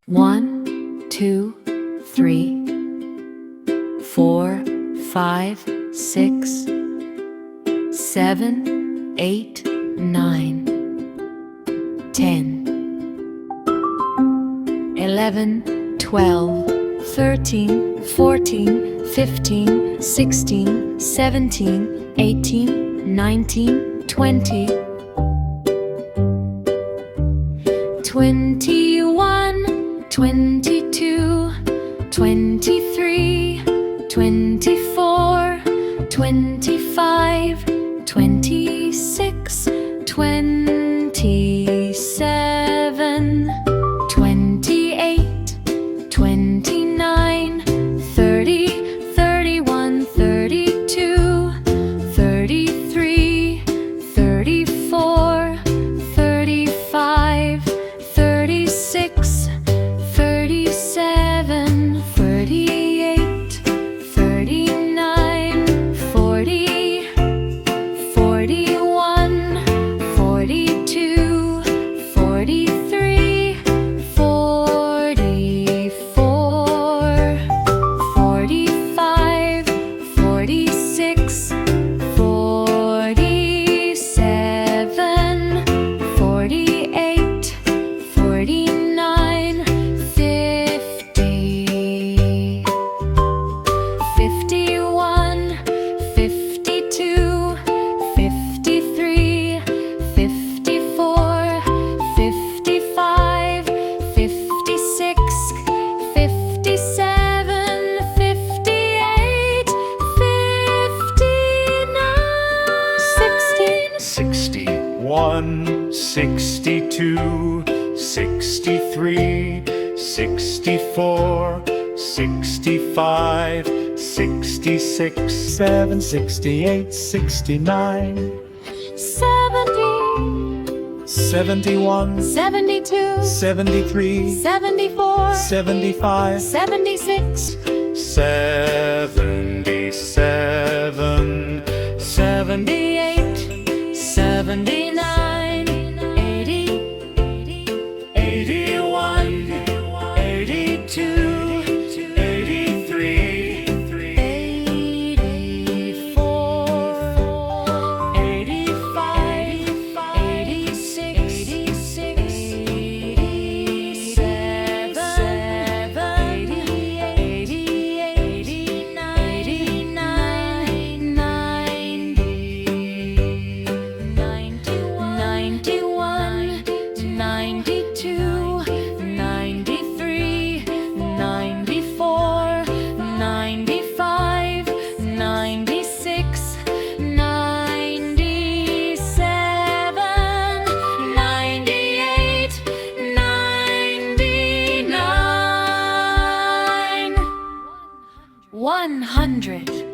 1, 2, 3, 4, 5, 6, 7, 8, 9, 10, 11, 12, 13, 14, 15, 16, 17, 18, 19, 20, 21, 22, 23, 24, 25, 26, 27, 28, 29, 30, 31, 32, 33, 34, 35, 36, 37, 38, 39, 40, 41, 42, 43, 44, 45, 46, 47, 48, 49, 50, 51, 52, 53, 54, 55, 56, 57, 58, 59, 61, 62, 63, 64, 65, 66, 7, 68, 69, 70, 71, 72, 73, 74, 75, 76, 77, 78, 79, 80, 81, 82, 83, 84, 85, 86, 87, 88, 89, 91, 92, 93, 94, 95, 96, 97, 98, 99, 100.